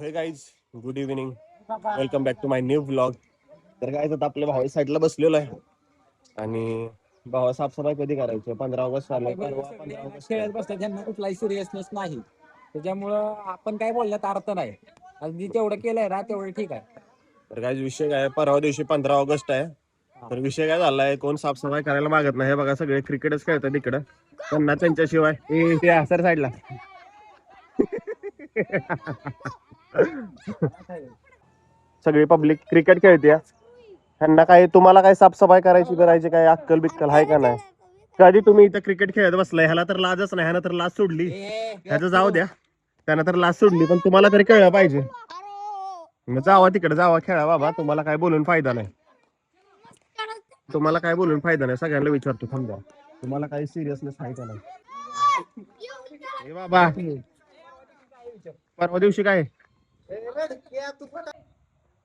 हे guys good evening, welcome back to my new blog. तर काय आता आपल्या भावा साईडला बसलेलो आहे आणि भावा साफसफाई कधी करायची? 15 ऑगस्ट आले, 15 ऑगस्ट खेळत बसतात, त्यांना कुठलाही सिरियसनेस नाही. त्याच्यामुळं आपण काय बोलण्यात अर्थ नाही. अगदी तेवढं केलंय ना तेवढं ठीक आहे. तर काय विषय काय, परवा दिवशी 15 ऑगस्ट आहे. तर विषय काय झालाय, कोण साफसफाई करायला मागत नाही. हे बघा सगळे क्रिकेटच खेळतात इकडं, त्यांना त्यांच्याशिवाय सर साईडला सगळी पब्लिक क्रिकेट खेळते. ह्यांना काय, तुम्हाला काय साफसफाई करायची काय अक्कल बिक्कल आहे का नाही? कधी तुम्ही इथं क्रिकेट खेळत बसलाय, ह्याला तर लाजच नाही. ह्यानं तर लाज सोडली, ह्याचं जाऊ द्या, त्यानं तर लाज सोडली, पण तुम्हाला तरी कळलं पाहिजे. मग जावा तिकडे, जावा खेळा बाबा. तुम्हाला काय बोलून फायदा नाही, तुम्हाला काय बोलून फायदा नाही. सगळ्यांना विचारतो, थांबा, तुम्हाला काही सिरियसनेस आहे का नाही? हे बाबा, परवा दिवशी काय,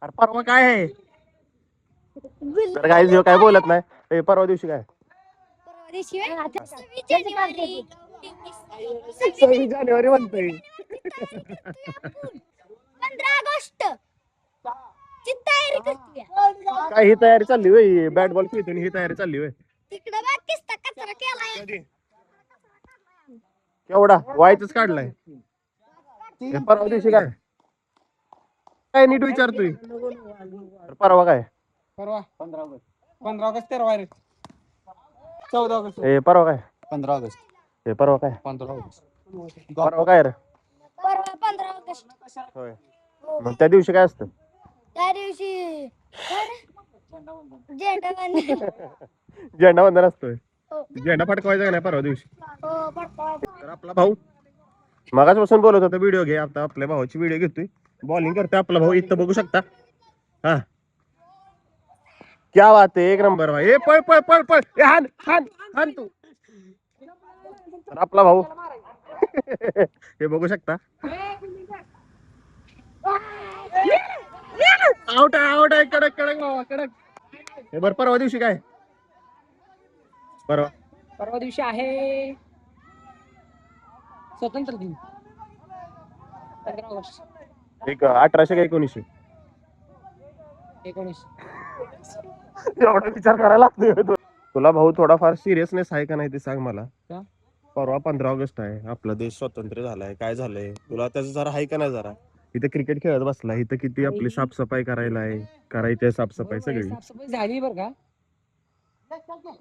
अरे परवा काय आहे? तर काय काय बोलत नाही. परवा दिवशी काय? 26 जानेवारी म्हणतोय. 15 ऑगस्ट ची तयारी करते. काय ही तयारी चालली होय? बॅट बॉल खेळतो ही तयारी चालली होय? तिकडे बघ किस्ता कचरा केलाय. कधी? केवढा व्हायचंच काढलाय? परवा दिवशी काय काय नीट विचारतोय? परवा काय? परवा 15 ऑगस्ट 15 ऑगस्ट 13 रे 14 ऑगस्ट परवा काय? 15 ऑगस्ट परवा काय? 15 ऑगस्ट परवा काय रे? परवा 15 ऑगस्ट होय. मग त्या दिवशी काय असतं? त्या दिवशी झेंडावंदन. झेंडावंदन असतोय. झेंडा फडकवायचा का नाही परवा दिवशी? हो पडतो. तर आपला भाऊ मगाचपासून बोलत होता व्हिडिओ घे. आता आपल्या भावाची व्हिडिओ घेतोय. बॉलिंग करतोय आपला भाऊ, इथं बघू शकता. हा, क्या बात आहे, एक नंबर भाई. ए पळ पळ पळ पळ, हान हान हान तू. तर आपला भाऊ हे बघू शकता. आउट आहे, आउट आहे. कडक कडक भावा, कडक. हे बरं, परवा दिवशी काय? परवा दिवशी आहे स्वतंत्र दिन 15 ऑगस्ट 1800 का 1900? 19. एवढा विचार करायला लागतोय तुला भाऊ? थोडाफार सिरियसनेस आहे का नाही ते सांग मला. का? परवा 15 ऑगस्ट आहे, आपला देश स्वतंत्र झालाय. काय झालंय तुला त्याचं जरा आहे का नाही? जरा इथे क्रिकेट खेळत बसला, इथं किती आपली साफसफाई करायला आहे, करायची साफसफाई सगळी. साफसफाई झाली बरं का?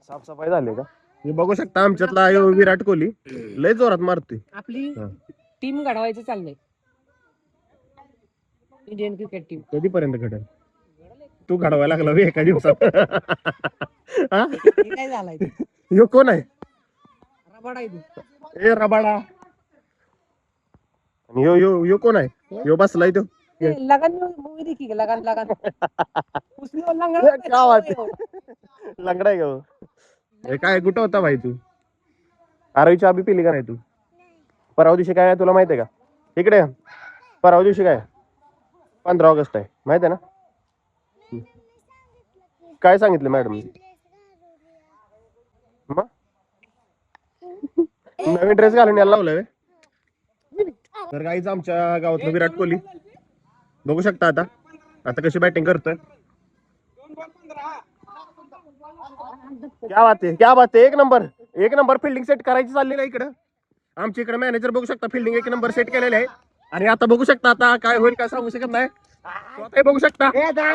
साफसफाई झाली का? हे बघू शकता, आमच्यातला विराट कोहली लय जोरात मारतोय. आपली टीम घडवायचं चाललंय, इंडियन क्रिकेट टीम. कधीपर्यंत घडेल? तू घडवायला लागला एका दिवसात? काय झालाय? यो कोण आहे? रबाडा आहे तो. ए रबाडा. आणि यो यो यो कोण आहे? यो बसलाय तो. लगन मूवी देखी का? लगन लगन उसने क्या बात आहे, लंगडा आहे का? हे काय, कुठं होता भाई तू? आरवीची आबी पिली का नाही तू? परवा दिवशी काय आहे तुला माहिती आहे का? इकडे परवा दिवशी काय? 15 ऑगस्ट आहे, माहिती आहे ना? काय सांगितलं मॅडम? मग नवीन ड्रेस घालून यायला लावलाय. तर गाईच आमच्या गावातलं विराट कोहली बघू शकता आता आता कशी बॅटिंग करतोय. क्या बात आहे, क्या बात आहे. एक नंबर, एक नंबर फिल्डिंग सेट करायची चालली आहे इकडं. आमच्या इकडे मॅनेजर बघू शकता, फिल्डिंग एक नंबर सेट केलेले आहे. आणि आता बघू शकता आता काय होईल, काय सांगू शकत नाही. स्वतः बघू शकता.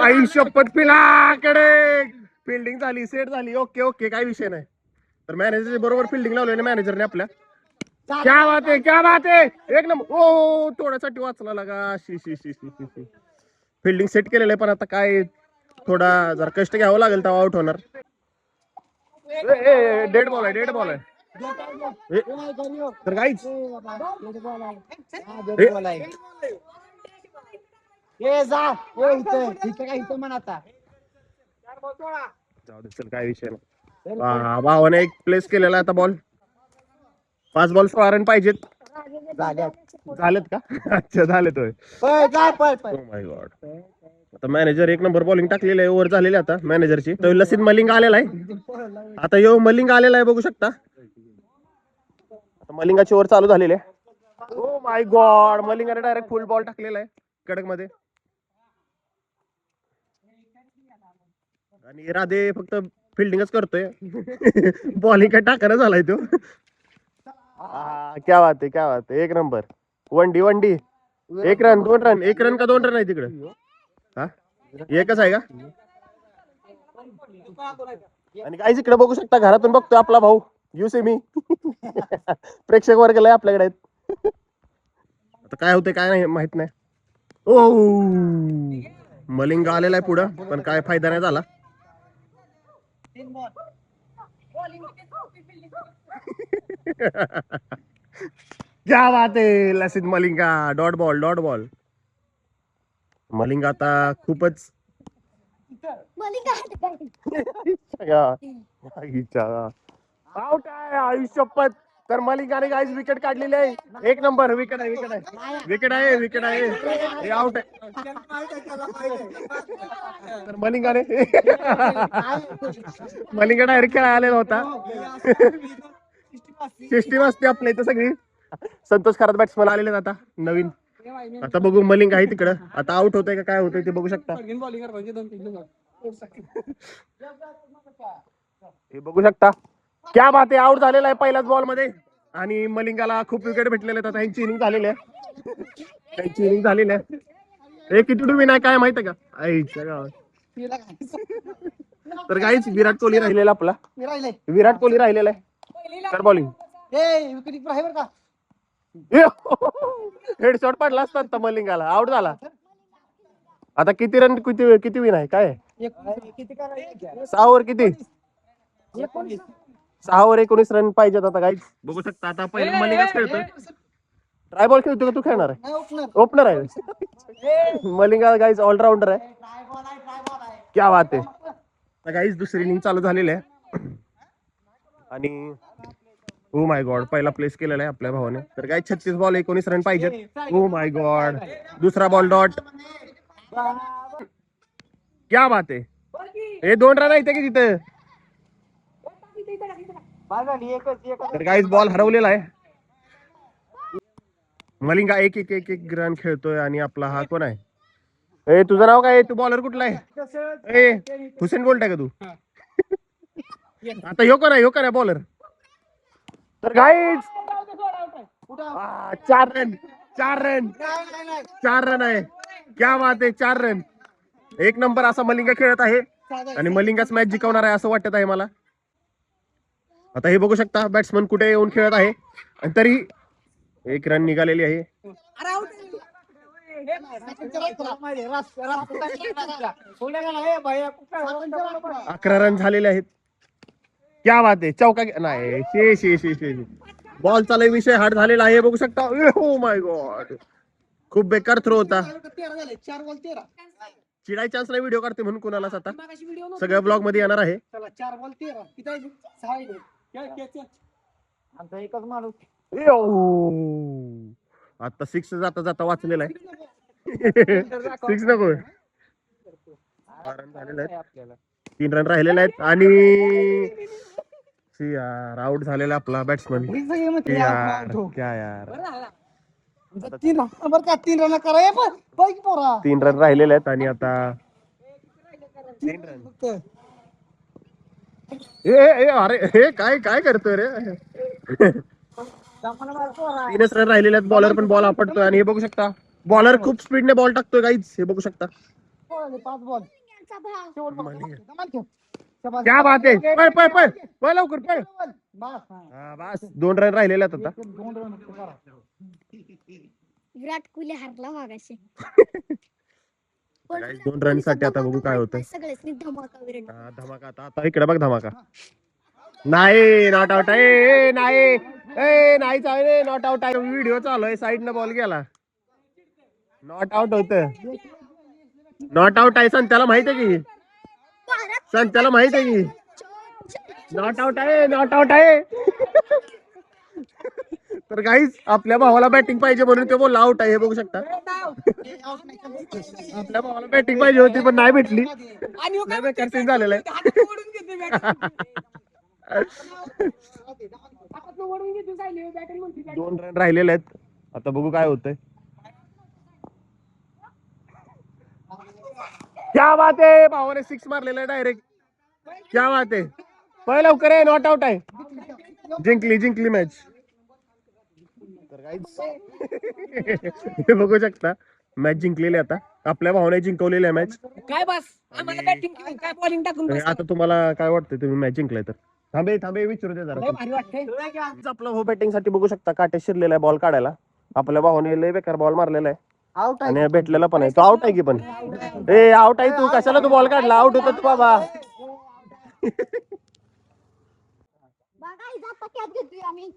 आई शपथ, पिलाकडे फिल्डिंग झाली, सेट झाली. ओके ओके, काय विषय नाही. तर मॅनेजर बरोबर फिल्डिंग लावलेली मॅनेजरने आपल्या. क्या बात आहे, क्या बात आहे. एक नंबर. ओ थोड्यासाठी वाचला लागा. शी शी शी शी शी. फिल्डिंग सेट केलेलं आहे, पण आता काय थोडा जरा कष्ट घ्यावं लागेल तेव्हा आउट होणार. डेड बॉल आहे, डेड बॉल आहे. तर काहीच काय विषय नाही. भावाने एक प्लेस केलेला आता बॉल. 5 बॉल 16 रन पाहिजेत. झालेत का? अच्छा, झालेत होय. माय गॉड. आता मॅनेजर एक नंबर बॉलिंग टाकलेलं आहे. ओव्हर झालेली आता मॅनेजरची. तर लसित मलिंग आलेला आहे. आता यो मलिंग आलेला आहे, बघू शकता. आता मलिंगाची ओव्हर चालू झालेली आहे. ओ माय गॉड, मलिंगाने डायरेक्ट फुल बॉल टाकलेला आहे. कडक मध्ये. आणि राधे फक्त फिल्डिंगच करतोय. बॉलिंग काय टाकायला झालाय तो. क्या बात आहे, क्या बात आहे, एक नंबर. वनडी वनडी. 1 रन 2 रन, 1 रन का 2 रन आहे तिकडे? हा एकच आहे का? आणि काय इकडे बघू शकता, घरातून बघतोय आपला भाऊ युसेमी. प्रेक्षक वर्ग लय आपल्याकडे आहेत. आता काय होतंय काय नाही माहित नाही. ओ मलिंग आलेला आहे पुढं, पण काय फायदा नाही झाला. क्या बात आहे, Lasith Malinga. Dot ball, dot ball. Malinga आता खूपच आउट आहे. आयुष्यपत. तर मलिंगाने गाईज विकेट काढलेली आहे. 1 नंबर. विकेट आहे, विकेट आहे, विकेट आहे, विकेट आहे. हे आउट आहे. तर मलिंगाने मलिंगा डायरेक्ट खेळायला आलेला होता. सिस्टीम असते आपल्या इथं सगळी. संतोष खरात बॅट्समन आलेले आता नवीन. आता बघू मलिंग आहे तिकडं. आता आउट होतंय का काय होतंय ते बघू शकता. हे बघू शकता. क्या बात आहे, आउट झालेला आहे पहिल्याच बॉल मध्ये. आणि मलिंगाला खूप विकेट भेटलेले आहेत. आता यांची इनिंग झालेली आहे. त्यांची इनिंग झालेली आहे. हे किती टू विन आहे काय माहिती का? आईच्या गावात. तर काहीच विराट कोहली राहिलेला आपला. विराट कोहली राहिलेला आहे. तर बॉलिंग हेडशॉट पडला असतात तर मलिंगाला. आउट झाला. आता किती रन, किती किती विन आहे काय? 6 ओव्हर किती? 6 ओव्हर 19 रन पाहिजेत आता काहीच. बघू शकता आता पहिले मलिंगाच खेळतोय. ट्राय बॉल खेळतो का तू खेळणार आहे? ओपनर आहे. मलिंगा गाईज ऑलराऊंडर आहे. क्या बात आहे. गाईज दुसरी इनिंग चालू झालेली आहे. आणि ओ माय गॉड, पहिला प्लेस केलेला आहे आपल्या भावाने. तर काय 36 बॉल 19 रन पाहिजेत. ओ माय गॉड, दुसरा बॉल डॉट. क्या बात आहे. हे 2 रन आहेत की तिथं. तर काहीच बॉल हरवलेला आहे. मलिंगा एक एक एक एक रन खेळतोय. आणि आपला हा कोण आहे? ए तुझं नाव काय? तू बॉलर कुठला आहे? ए हुसेन बोल्ट आहे का तू? आता ह्यो कोण आहे? ह्यो कोण आहे बॉलर? तर गाईज 4 रन, 4 रन, 4 रन आहे. क्या बात आहे, 4 रन. 1 नंबर असा मलिंगा खेळत आहे. आणि मलिंगाच मॅच जिंकवणार आहे असं वाटत आहे मला. आता हे बघू शकता बॅट्समन कुठे येऊन खेळत आहे. आणि तरी 1 रन निघालेली आहे. 11 रन झालेले आहेत. क्या बात आहे, चौका नाही. शे बॉल चा लय विषय हार्ड झालेला आहे. बघू शकता. ओ माय गॉड, खूप बेकार थ्रो होता. चिडाय चान्स नाही व्हिडिओ काढते म्हणून कुणालाच. आता सगळ्या ब्लॉग मध्ये येणार आहे. आता 6 जाता जाता वाचलेला आहे. 6 नको. 3 रन राहिलेले आहेत. आणि यार आउट झालेला आपला बॅट्समन. यार क्या यार. 3 रन राहिलेले आहेत. आणि आता 3 रन. अरे हे काय काय करतोय रे. 3च रन राहिलेले आहेत. बॉलर पण बॉल आपटतोय. आणि हे बघू शकता बॉलर खूप स्पीडने बॉल टाकतोय गाईज. हे बघू शकता. क्या बात आहे. पळ पळ पळ पळ लवकर पळ. बस 2 रन राहिलेले आहेत आता. विराट कोहली हरला मागाशी. 2 रन साठी आता बघू काय होतं. धमाका आता इकडे बघ धमाका. नाही नॉट आउट आहे. नाही नाही चालेल. नॉट आउट आहे. व्हिडिओ चालू आहे. साईडनं बॉल गेला. नॉट आउट होत. नॉट आउट आहे. संत्याला माहित आहे की. संत्याला माहित आहे की नॉट आउट आहे. नॉट आउट आहे. तर गाईज आपल्या भावाला बॅटिंग पाहिजे म्हणून ते बोलला आउट आहे. हे बघू शकता. आपल्या भावाला बॅटिंग पाहिजे होती पण नाही भेटली. बेकार सीन झालेला आहे. 2 रन राहिलेले आहेत. आता बघू काय होतंय. क्या बात आहे, भावाने 6 मारलेला डायरेक्ट. क्या बात आहे, पहिला लवकर आहे, नॉट आउट आहे. जिंकली मॅच. तर guys, हे बघू शकता मॅच जिंकलेली आता. आपल्या भावाने जिंकवलेली आहे मॅच. काय बस आम्हाला बॅटिंग काय बॉलिंग टाकून बस. आता तुम्हाला काय वाटतं, तुम्ही मॅच जिंकलाय तर? थांबे विचारू दे जरा. लय भारी वाटतंय. आपलं हो बॅटिंग साठी बघू शकता, काटे शिरलेला आहे बॉल काढायला. आपल्या भावाने लय बेकार बॉल मारलेला आहे आउट आणि भेटलेला पण आहे. तो आउट आहे की पण. ए आउट आहे तू, कशाला तू बॉल काढला? आउट होता तू बाबा. बघा इथं आता कॅच घेतोय आम्ही.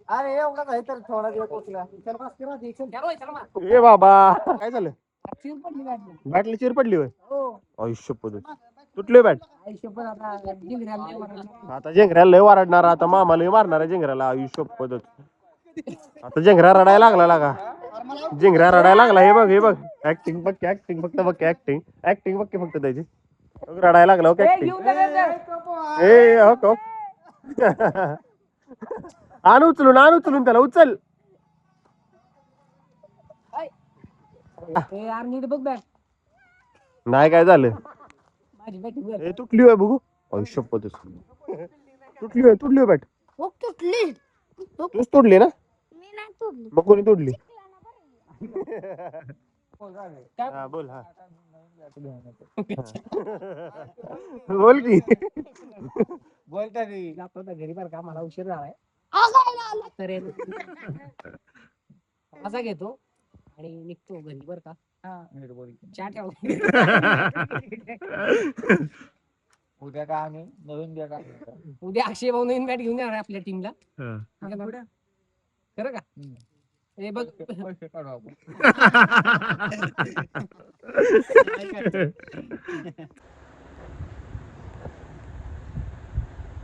अरे एवढा आहे तर थोडा दिवस पोचला. ए बाबा काय झालं? बॅटला चिर पडली होय? आयुष्य पद्धत तुटली बॅट. आता झेंगऱ्याला लय वारडणार, आता मामा लय मारणार आहे झेंगऱ्याला. आयुष्य पद्धत आता झेंगऱ्या रडायला लागला. झेंगऱ्या रडायला लागला. हे बघ ऍक्टिंग बघ, ऍक्टिंग फक्त बघ, ऍक्टिंग बघ फक्त त्याची. रडायला लागला ऍक्टिंग. ए हो आण उचलून त्याला उचल. बघ बॅट नाही काय झालं? माझी बॅटिंग ए तुटली होय बघू. आयुष्य पद्धत तुटली होय बॅट. हो तुटली. तूच तोडली ना? मी नाही तुटली. मग कोणी तोडली? हा बोल. हा बोल की. बोलता घरी बरं का, मला उशीर झालाय. तर असा घेतो आणि निघतो घरी बरं का. चहा ठेव. उद्या का आम्ही नवीन उद्या अक्षय भाऊ नवीन बॅट घेऊन येणार आपल्या टीमला. खरं का? हे बघ पैसे काढू आपण.